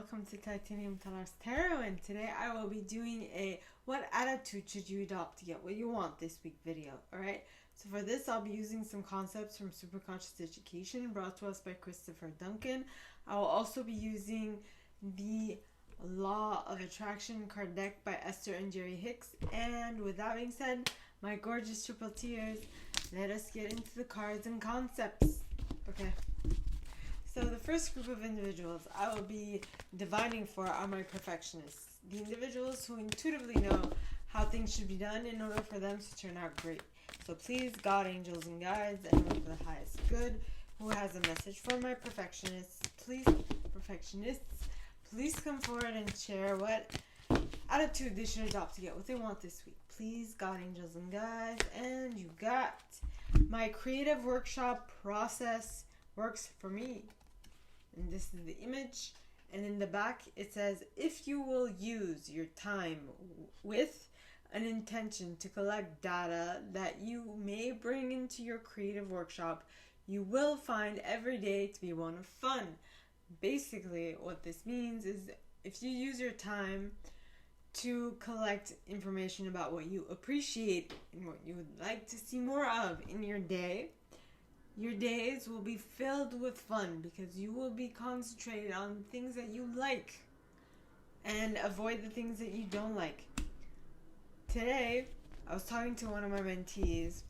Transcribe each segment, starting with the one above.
welcome to Titanium Talar's Tarot, and today I will be doing a what attitude should you adopt to get what you want this week video, alright? So for this I'll be using some concepts from Superconscious Education brought to us by Chris Duncan. I will also be using the Law of Attraction card deck by Esther and Jerry Hicks, and with that being said, my gorgeous triple tears, let us get into the cards and concepts. Okay. So the first group of individuals I will be dividing for are my perfectionists. The individuals who intuitively know how things should be done in order for them to turn out great. So please, God, angels, and guides, anyone for the highest good who has a message for my perfectionists, please come forward and share what attitude they should adopt to get what they want this week. Please, God, angels, and guides. And you got my creative workshop process works for me. And this is the image, and in the back it says, if you will use your time with an intention to collect data that you may bring into your creative workshop, you will find every day to be one of fun. Basically what this means is if you use your time to collect information about what you appreciate and what you would like to see more of in your day, your days will be filled with fun because you will be concentrated on things that you like and avoid the things that you don't like. Today, I was talking to one of my mentees,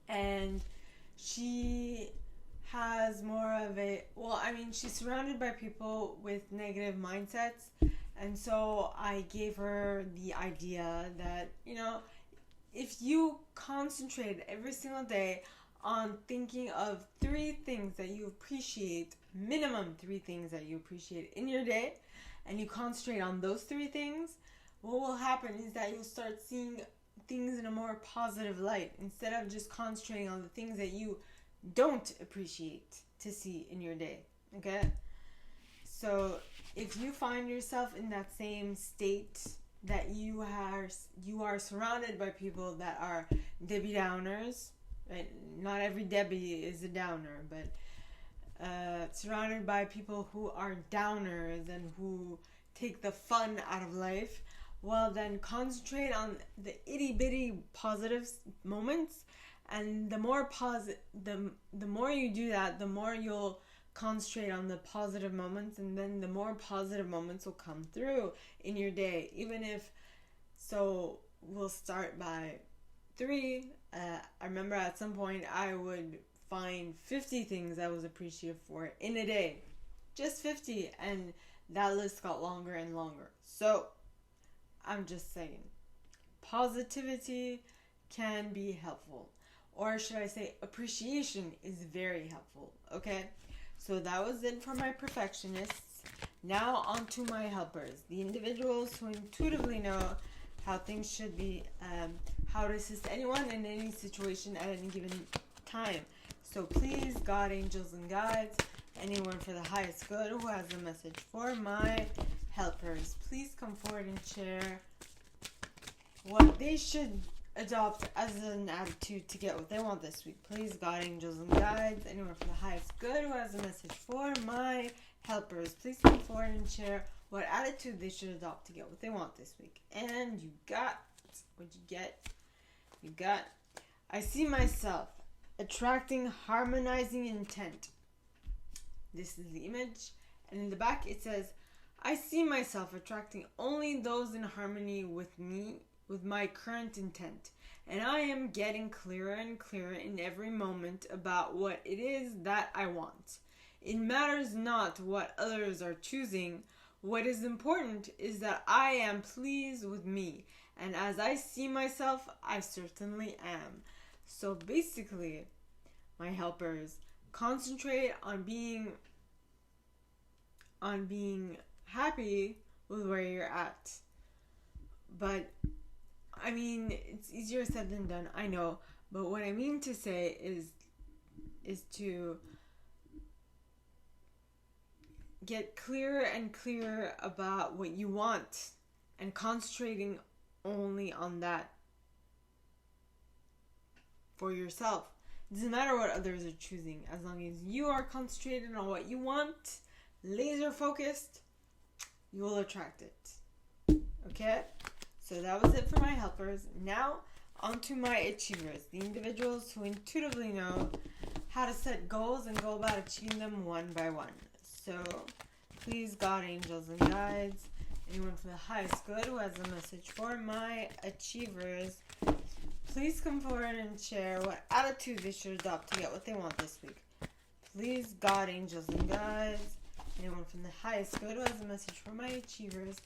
and she has more of she's surrounded by people with negative mindsets, and so I gave her the idea that, if you concentrate every single day on thinking of 3 things that you appreciate, minimum 3 things that you appreciate in your day, and you concentrate on those 3 things, what will happen is that you'll start seeing things in a more positive light instead of just concentrating on the things that you don't appreciate to see in your day, okay? So if you find yourself in that same state that you are surrounded by people that are Debbie Downers, right? Not every Debbie is a downer, but surrounded by people who are downers and who take the fun out of life, well, then concentrate on the itty-bitty positive moments, and the more you do that, the more you'll concentrate on the positive moments, and then the more positive moments will come through in your day. We'll start by 3. I remember at some point I would find 50 things I was appreciative for in a day. Just 50, and that list got longer and longer. So, I'm just saying, positivity can be helpful. Or should I say, appreciation is very helpful, okay? So that was it for my perfectionists. Now on to my helpers, the individuals who intuitively know how things should be, how to assist anyone in any situation at any given time. So please, God, angels, and guides, anyone for the highest good who has a message for my helpers, please come forward and share what they should adopt as an attitude to get what they want this week. Please, God, angels, and guides, anyone for the highest good who has a message for my helpers, please come forward and share what attitude they should adopt to get what they want this week. And you got what you get. You got, I see myself attracting harmonizing intent. This is the image, and in the back it says, I see myself attracting only those in harmony with me, with my current intent, and I am getting clearer and clearer in every moment about what it is that I want. It matters not what others are choosing. What is important is that I am pleased with me, and as I see myself, I certainly am. So basically, my helpers, concentrate on being happy with where you're at. But it's easier said than done, I know, but what I mean to say is to get clearer and clearer about what you want and concentrating only on that for yourself. It doesn't matter what others are choosing. As long as you are concentrated on what you want, laser focused, you will attract it. Okay? So that was it for my helpers. Now, on to my achievers, the individuals who intuitively know how to set goals and go about achieving them one by one. So, please, God, angels, and guides, anyone from the highest good who has a message for my achievers, please come forward and share what attitude they should adopt to get what they want this week. Please, God, angels, and guides, anyone from the highest good who has a message for my achievers,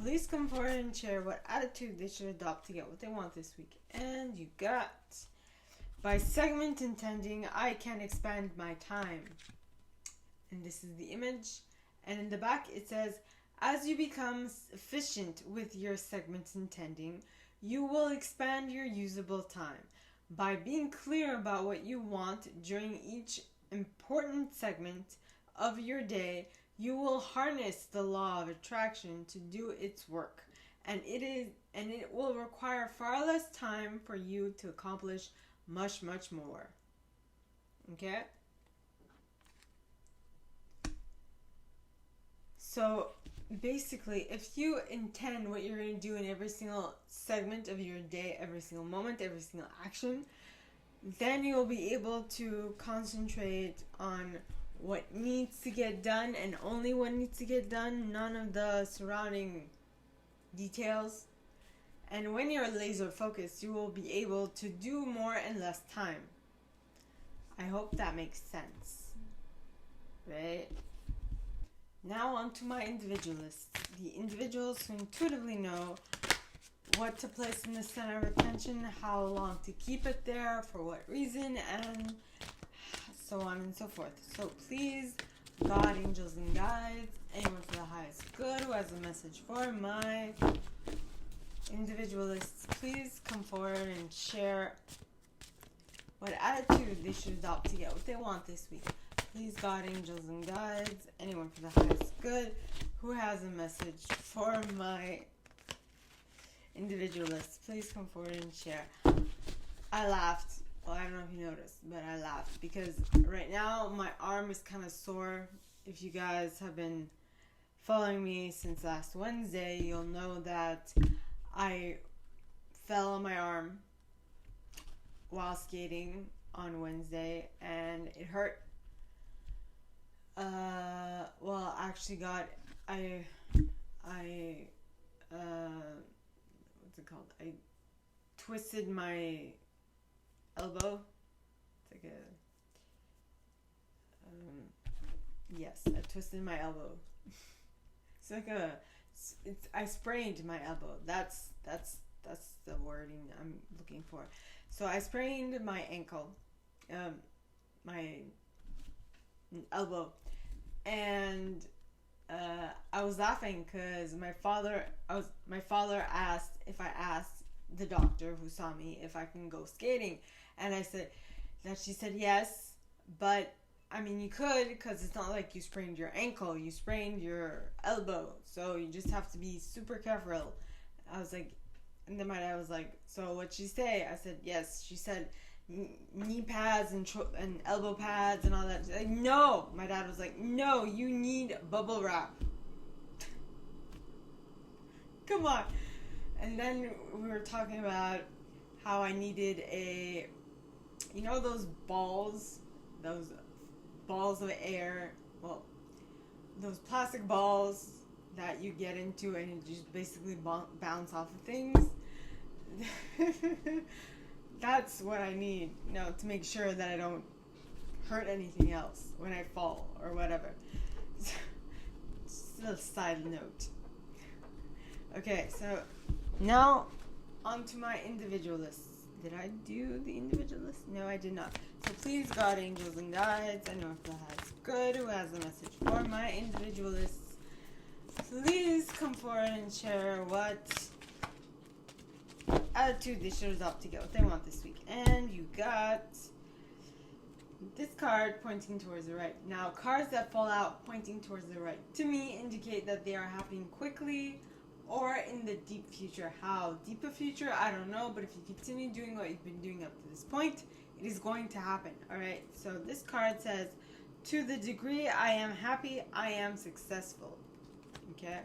please come forward and share what attitude they should adopt to get what they want this week. And you got, by segment intending, I can expand my time. And this is the image. And in the back it says, as you become efficient with your segment intending, you will expand your usable time. By being clear about what you want during each important segment of your day, you will harness the law of attraction to do its work, and it will require far less time for you to accomplish much, much more. Okay? So basically, if you intend what you're going to do in every single segment of your day, every single moment, every single action, then you'll be able to concentrate on what needs to get done and only what needs to get done, none of the surrounding details. And when you're laser focused, you will be able to do more in less time. I hope that makes sense. Right? Now on to my individualists. The individuals who intuitively know what to place in the center of attention, how long to keep it there, for what reason, and so on and so forth. So please, God, angels, and guides, anyone for the highest good who has a message for my individualists, please come forward and share what attitude they should adopt to get what they want this week. Please, God, angels, and guides, anyone for the highest good who has a message for my individualists, please come forward and share. I laughed. Well, I don't know if you noticed, but I laughed because right now my arm is kind of sore. If you guys have been following me since last Wednesday, you'll know that I fell on my arm while skating on Wednesday and it hurt. Well, I actually got, what's it called? I twisted my elbow. It's like yes, I twisted my elbow. It's like I sprained my elbow. That's the wording I'm looking for. So I sprained my ankle, my elbow, and I was laughing because my father asked if I asked the doctor who saw me if I can go skating, and I said that she said yes, but I mean you could because it's not like you sprained your ankle, you sprained your elbow, so you just have to be super careful. I was like, and then my dad was like, so what'd she say? I said yes. She said knee pads and elbow pads and all that. Like, no, my dad was like, no, you need bubble wrap. Come on. And then we were talking about how I needed those balls of air, well, those plastic balls that you get into and you just basically bounce off of things. That's what I need, to make sure that I don't hurt anything else when I fall or whatever. Just a side note. Okay, so now on to my individualists. Did I do the individualists? No, I did not. So please, God, angels, and guides, anyone who has good, who has a message for my individualists, please come forward and share what attitude they should adopt to get what they want this week. And you got this card pointing towards the right. Now, cards that fall out pointing towards the right to me indicate that they are happening quickly or in the deep future. How deep a future, I don't know, but if you continue doing what you've been doing up to this point, it is going to happen. Alright, so this card says To the degree I am happy, I am successful. Okay?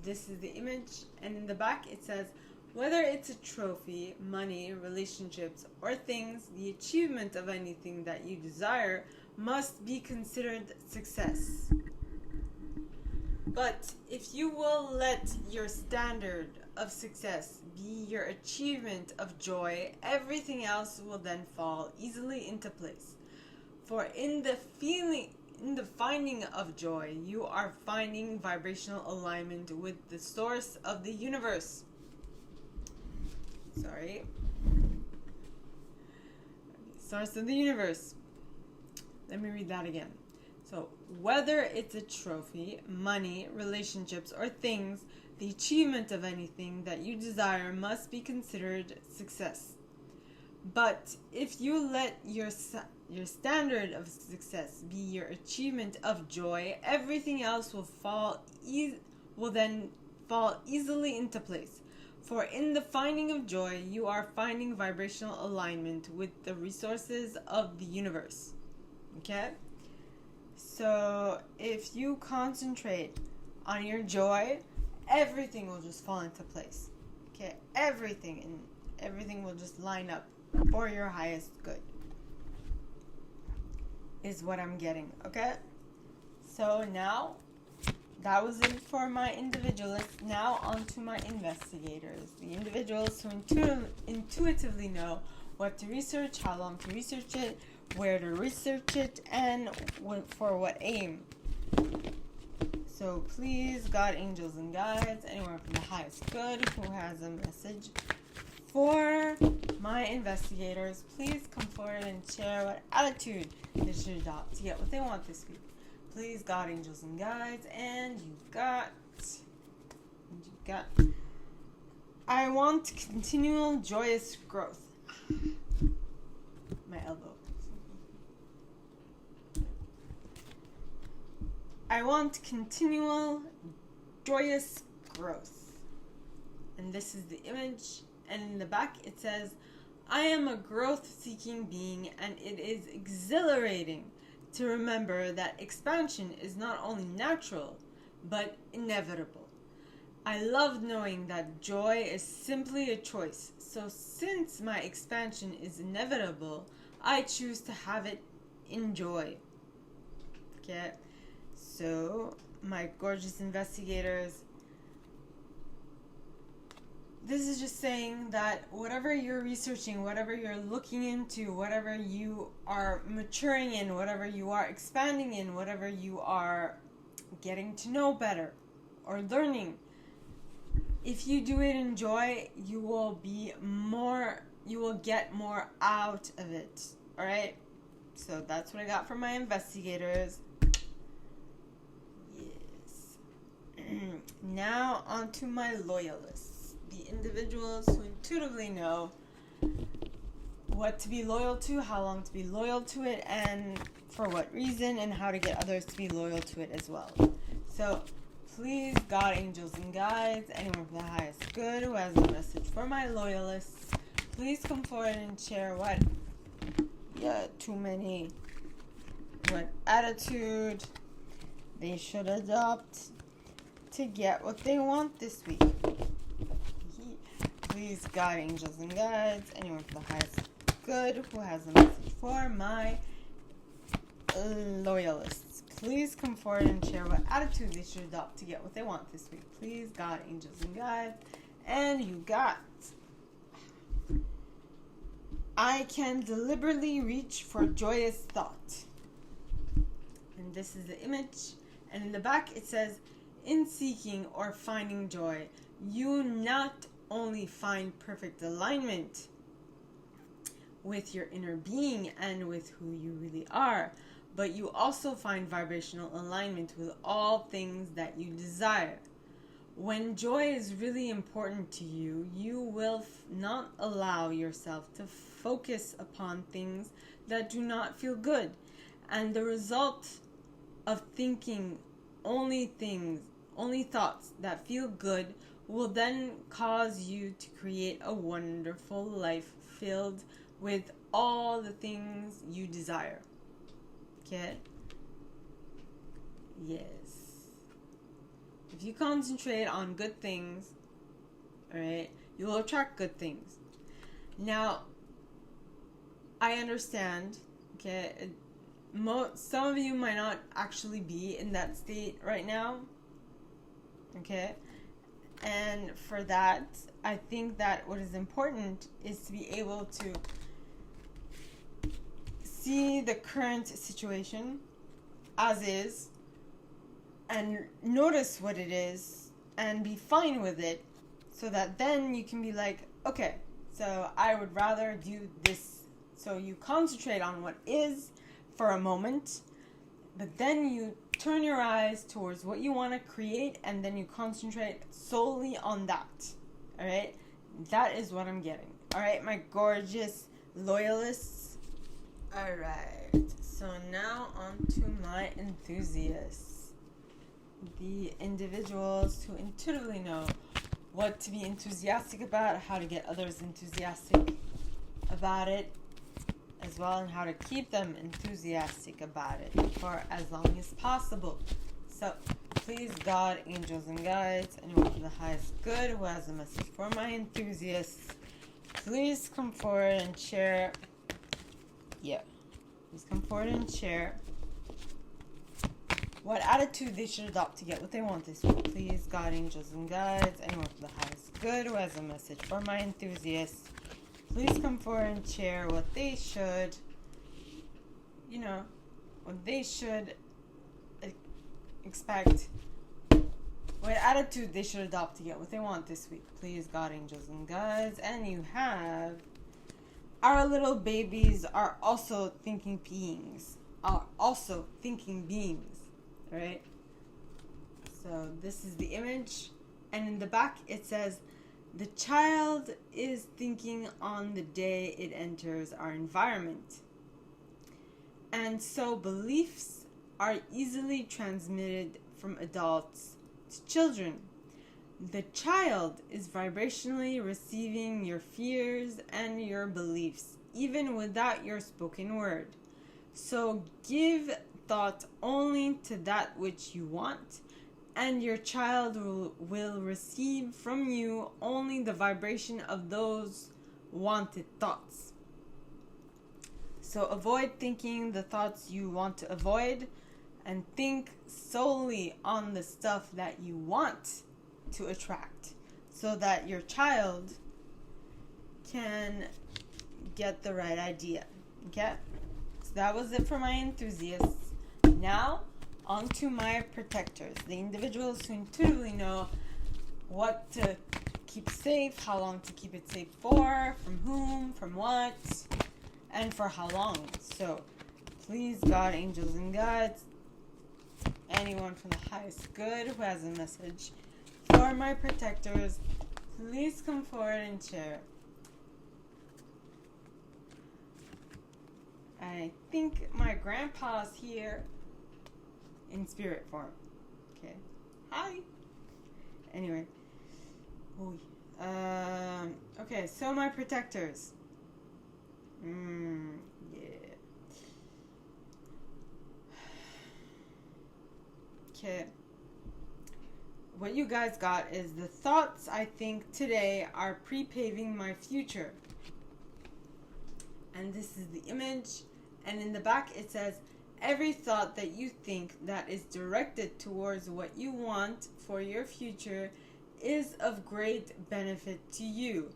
This is the image, and in the back it says, whether it's a trophy, money, relationships, or things, the achievement of anything that you desire must be considered success. But if you will let your standard of success be your achievement of joy, everything else will then fall easily into place. For in the finding of joy, you are finding vibrational alignment with the source of the universe. Source of the universe. Let me read that again. So, whether it's a trophy, money, relationships, or things, the achievement of anything that you desire must be considered success. But if you let your standard of success be your achievement of joy, everything else will then fall easily into place. For in the finding of joy, you are finding vibrational alignment with the resources of the universe. Okay? So if you concentrate on your joy, everything will just fall into place. Okay? Everything will just line up for your highest good. Is what I'm getting. Okay? So now, that was it for my individualists. Now on to my investigators. The individuals who intuitively know what to research, how long to research it, where to research it, and for what aim. So please, God, angels, and guides, anyone from the highest good who has a message for my investigators, please come forward and share what attitude they should adopt to get what they want this week. Please, God, angels, and guides, and you got, I want continual joyous growth. My elbow. I want continual joyous growth. And this is the image. And in the back it says, I am a growth-seeking being, and it is exhilarating to remember that expansion is not only natural, but inevitable. I love knowing that joy is simply a choice. So since my expansion is inevitable, I choose to have it in joy. Okay? So, my gorgeous investigators, this is just saying that whatever you're researching, whatever you're looking into, whatever you are maturing in, whatever you are expanding in, whatever you are getting to know better or learning, if you do it in joy, you will get more out of it. Alright? So that's what I got from my investigators. Yes. Now on to my loyalists. The individuals who intuitively know what to be loyal to, how long to be loyal to it, and for what reason, and how to get others to be loyal to it as well. So, please, God, angels, and guides, anyone from the highest good who has a message for my loyalists, please come forward and share what attitude they should adopt to get what they want this week. Please, God, angels, and guides, anyone from the highest good who has a message for my loyalists, please come forward and share what attitude they should adopt to get what they want this week. Please, God, angels, and guides, and you got, I can deliberately reach for joyous thought. And this is the image, and in the back it says, in seeking or finding joy, you not only find perfect alignment with your inner being and with who you really are, but you also find vibrational alignment with all things that you desire. When joy is really important to you, you will not allow yourself to focus upon things that do not feel good. And the result of thinking only thoughts that feel good will then cause you to create a wonderful life filled with all the things you desire. Okay? Yes. If you concentrate on good things, alright, you will attract good things. Now, I understand, okay, some of you might not actually be in that state right now, okay, and for that, I think that what is important is to be able to see the current situation as is and notice what it is and be fine with it, so that then you can be like, okay, so I would rather do this. So you concentrate on what is for a moment, but then you turn your eyes towards what you want to create, and then you concentrate solely on that. Alright? That is what I'm getting. Alright, my gorgeous loyalists? Alright, so now on to my enthusiasts. The individuals who intuitively know what to be enthusiastic about, how to get others enthusiastic about it, as well, and how to keep them enthusiastic about it for as long as possible. So, please, God, angels, and guides, anyone from the highest good who has a message for my enthusiasts, please come forward and share. Yeah. Please come forward and share what attitude they should adopt to get what they want this week. Please, God, angels, and guides, anyone from the highest good who has a message for my enthusiasts, please come forward and share what they should, what they should expect, what attitude they should adopt to get what they want this week. Please, God, angels, and guides. And you have, our little babies are also thinking beings. Right? So this is the image. And in the back it says, the child is thinking on the day it enters our environment. And so beliefs are easily transmitted from adults to children. The child is vibrationally receiving your fears and your beliefs, even without your spoken word. So give thought only to that which you want, and your child will receive from you only the vibration of those wanted thoughts. So avoid thinking the thoughts you want to avoid, and think solely on the stuff that you want to attract, so that your child can get the right idea. Okay? So that was it for my enthusiasts. Now, on to my protectors, the individuals who intuitively know what to keep safe, how long to keep it safe for, from whom, from what, and for how long. So, please, God, angels, and guides, anyone from the highest good who has a message for my protectors, please come forward and share. I think my grandpa's here in spirit form. Okay. Hi. Anyway. Okay, so my protectors. Yeah. Okay. What you guys got is the thoughts I think today are pre-paving my future. And this is the image. And in the back it says, every thought that you think that is directed towards what you want for your future is of great benefit to you.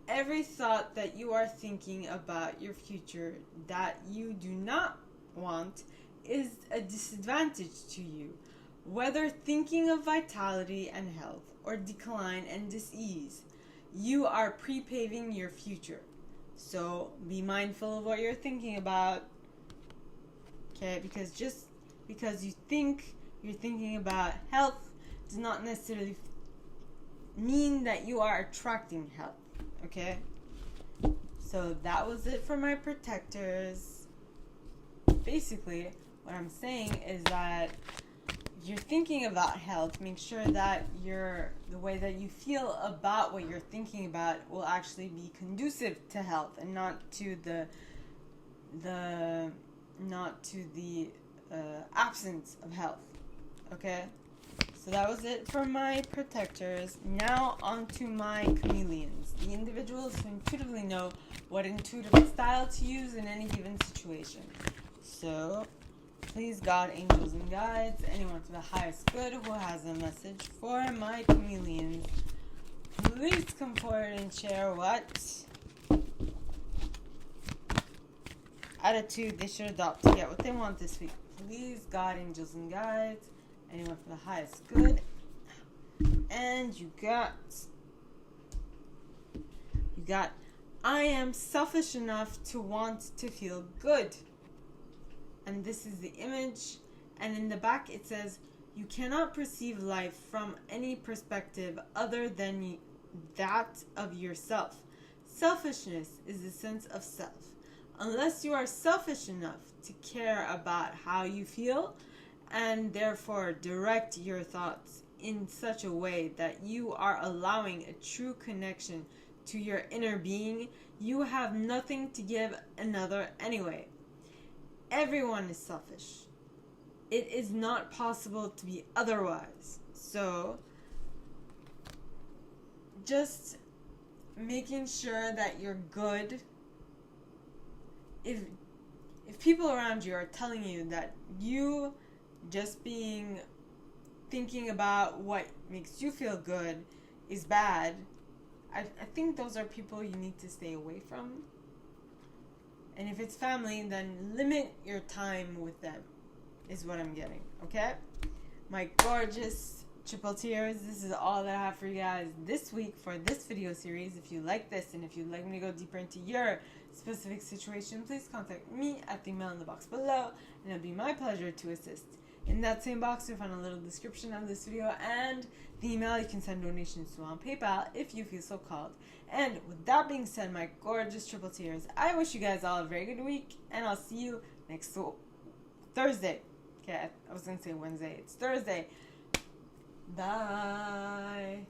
Every thought that you are thinking about your future that you do not want is a disadvantage to you. Whether thinking of vitality and health or decline and dis-ease, you are pre-paving your future. So be mindful of what you're thinking about. Okay, because just because you think you're thinking about health does not necessarily mean that you are attracting health. Okay? So that was it for my protectors. Basically, what I'm saying is that you're thinking about health, make sure that the way that you feel about what you're thinking about will actually be conducive to health and not to the absence of health. Okay? So that was it for my protectors. Now on to my chameleons, the individuals who intuitively know what intuitive style to use in any given situation. So, please God, angels and guides, anyone to the highest good who has a message for my chameleons, please come forward and share what attitude they should adopt to get what they want this week. Please God, angels and guides, anyone for the highest good. And you got, I am selfish enough to want to feel good. And this is the image. And in the back it says, you cannot perceive life from any perspective other than that of yourself. Selfishness is the sense of self. Unless you are selfish enough to care about how you feel and therefore direct your thoughts in such a way that you are allowing a true connection to your inner being, you have nothing to give another anyway. Everyone is selfish. It is not possible to be otherwise. So, just making sure that you're good. If people around you are telling you that you just thinking about what makes you feel good is bad, I think those are people you need to stay away from. And if it's family, then limit your time with them, is what I'm getting, okay? My gorgeous triple tears, this is all that I have for you guys this week for this video series. If you like this and if you'd like me to go deeper into your specific situation, please contact me at the email in the box below, and it'll be my pleasure to assist. In that same box, you'll find a little description of this video and the email you can send donations to on PayPal if you feel so called. And with that being said, my gorgeous triple tears, I wish you guys all a very good week, and I'll see you next Thursday. Okay, I was going to say Wednesday. It's Thursday. Bye.